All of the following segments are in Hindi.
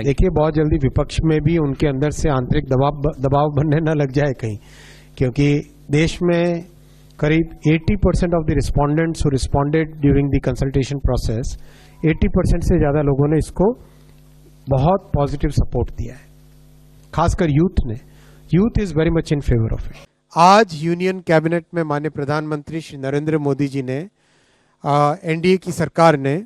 देखिए, बहुत जल्दी विपक्ष में भी उनके अंदर से आंतरिक दबाव बनने न लग जाए कहीं, क्योंकि देश में करीब 80% of the respondents who responded during the consultation process, 80% से ज्यादा लोगों ने इसको बहुत पॉजिटिव सपोर्ट दिया है, खासकर यूथ ने। Youth is very much in favour of it. आज यूनियन कैबिनेट में माननीय प्रधानमंत्री श्री नरेंद्र मोदी जी ने, एनडीए की सरकार ने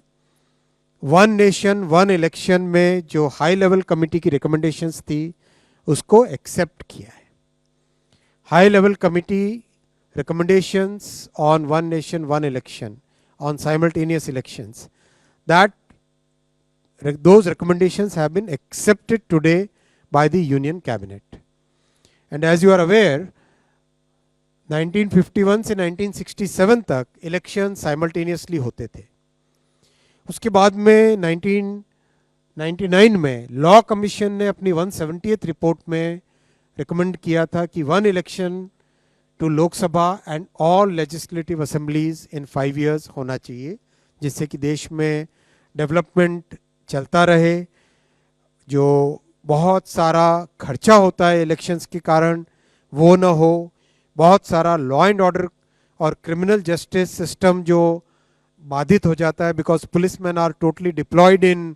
वन नेशन वन इलेक्शन में जो हाई लेवल कमेटी की रिकमेंडेशंस थी उसको एक्सेप्ट किया है। High level committee recommendations on one nation one election, on simultaneous elections, those recommendations have been accepted today by the union cabinet. And as you are aware, 1951 से 1967 तक इलेक्शन साइमल्टेनियसली होते थे। उसके बाद में 1999 में लॉ कमीशन ने अपनी 170th रिपोर्ट में रिकमेंड किया था कि one election to Lok Sabha and all legislative assemblies in 5 years होना चाहिए, जिससे कि देश में डेवलपमेंट चलता रहे। जो बहुत सारा खर्चा होता है इलेक्शंस के कारण वो ना हो, बहुत सारा लॉ एंड ऑर्डर और क्रिमिनल जस्टिस सिस्टम जो बाधित हो जाता है, because policeman are totally deployed in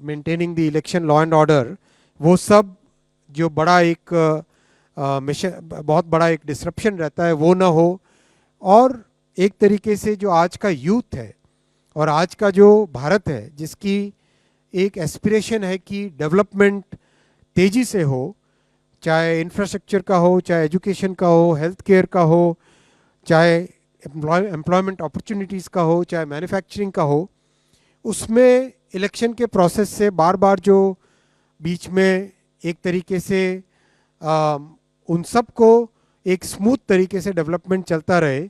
maintaining the election law and order, वो सब जो बड़ा एक बहुत बड़ा एक डिसरप्शन रहता है वो ना हो। और एक तरीके से जो आज का यूथ है और आज का जो भारत है, जिसकी एक एस्पिरेशन है कि डेवलपमेंट तेजी से हो, चाहे इंफ्रास्ट्रक्चर का हो, चाहे एजुकेशन का हो, हेल्थ केयर का हो, चाहे एम्प्लॉयमेंट अपॉर्चुनिटीज़ का हो, चाहे मैन्युफैक्चरिंग का हो, उसमें इलेक्शन के प्रोसेस से बार बार जो बीच में एक तरीके से उन सब को एक स्मूथ तरीके से डेवलपमेंट चलता रहे।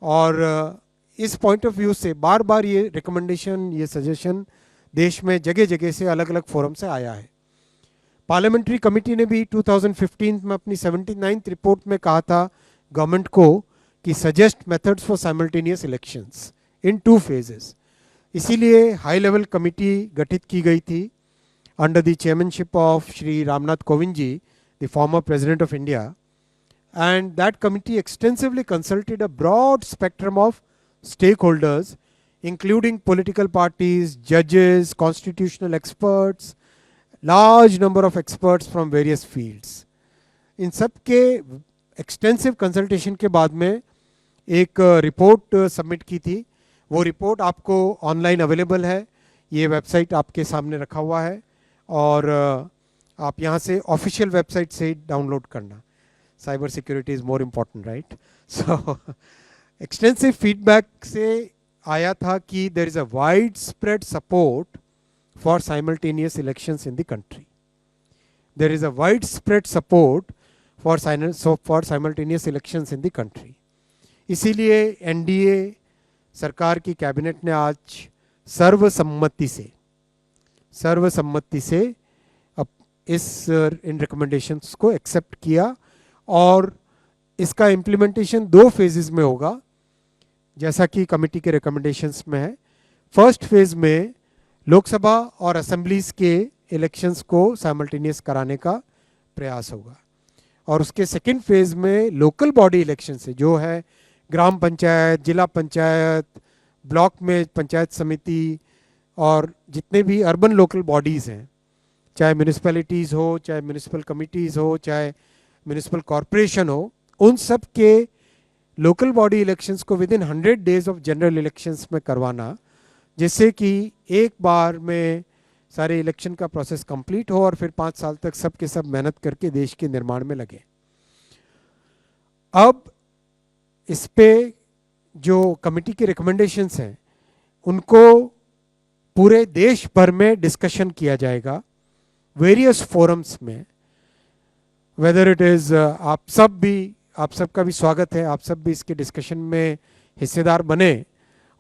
और इस पॉइंट ऑफ व्यू से बार बार ये रिकमेंडेशन, ये सजेशन देश में जगह जगह से अलग अलग फोरम से आया है। पार्लियामेंट्री कमेटी ने भी 2015 में अपनी 79th रिपोर्ट में कहा था गवर्नमेंट को कि suggest methods for simultaneous elections in 2 phases। इसीलिए हाई लेवल कमेटी गठित की गई थी under the chairmanship of Shri Ramnath Kovind ji, the former President of India, and that committee extensively consulted a broad spectrum of stakeholders, including political parties, judges, constitutional experts, large number of experts from various fields. इन सब के extensive consultation के बाद में एक रिपोर्ट सबमिट की थी। वो रिपोर्ट आपको ऑनलाइन अवेलेबल है, ये वेबसाइट आपके सामने रखा हुआ है और आप यहाँ से ऑफिशियल वेबसाइट से डाउनलोड करना। Cyber security is more important, right? So extensive feedback से आया था कि there is a widespread support for simultaneous elections in the country. There is a widespread support for simultaneous elections in the country. इसीलिए एनडीए सरकार की कैबिनेट ने आज सर्वसम्मति से इन रिकमेंडेशंस को एक्सेप्ट किया और इसका इम्प्लीमेंटेशन 2 phases में होगा, जैसा कि कमेटी के रिकमेंडेशंस में है। फर्स्ट फेज में लोकसभा और असेंबलीज के इलेक्शंस को साइमल्टेनियस कराने का प्रयास होगा और उसके सेकेंड फेज में लोकल बॉडी इलेक्शन से, जो है ग्राम पंचायत, जिला पंचायत, ब्लॉक में पंचायत समिति और जितने भी अर्बन लोकल बॉडीज़ हैं, चाहे म्यूनिसिपैलिटीज़ हो, चाहे म्यूनिसिपल कमिटीज़ हो, चाहे म्यूनिसिपल कॉरपोरेशन हो, उन सब के लोकल बॉडी इलेक्शंस को with in 100 days of general elections में करवाना, जिससे कि एक बार में सारे इलेक्शन का प्रोसेस कंप्लीट हो और फिर 5 साल तक सब के सब मेहनत करके देश के निर्माण में लगे। अब इस पे जो कमेटी के रिकमेंडेशंस हैं उनको पूरे देश भर में डिस्कशन किया जाएगा वेरियस फोरम्स में। वेदर इट इज़ आप सबका भी स्वागत है, आप सब भी इसके डिस्कशन में हिस्सेदार बने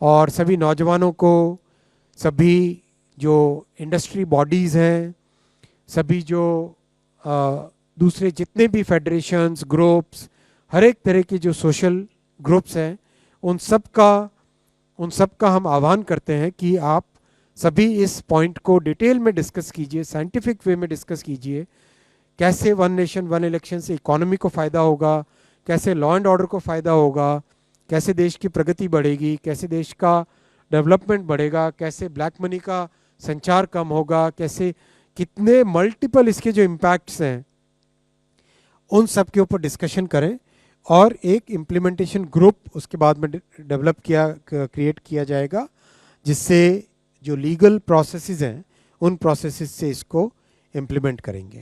और सभी नौजवानों को, सभी जो इंडस्ट्री बॉडीज़ हैं, सभी जो दूसरे जितने भी फेडरेशंस, ग्रुप्स, हर एक तरह के जो सोशल ग्रुप्स हैं, उन सब का हम आह्वान करते हैं कि आप सभी इस पॉइंट को डिटेल में डिस्कस कीजिए, साइंटिफिक वे में डिस्कस कीजिए, कैसे वन नेशन वन इलेक्शन से इकोनॉमी को फ़ायदा होगा, कैसे लॉ एंड ऑर्डर को फ़ायदा होगा, कैसे देश की प्रगति बढ़ेगी, कैसे देश का डेवलपमेंट बढ़ेगा, कैसे ब्लैक मनी का संचार कम होगा, कैसे कितने मल्टीपल इसके जो इम्पैक्ट्स हैं उन सब के ऊपर डिस्कशन करें और एक इम्प्लीमेंटेशन ग्रुप उसके बाद में डेवलप क्रिएट किया जाएगा, जिससे जो लीगल प्रोसेसेस हैं उन प्रोसेसेस से इसको इम्प्लीमेंट करेंगे।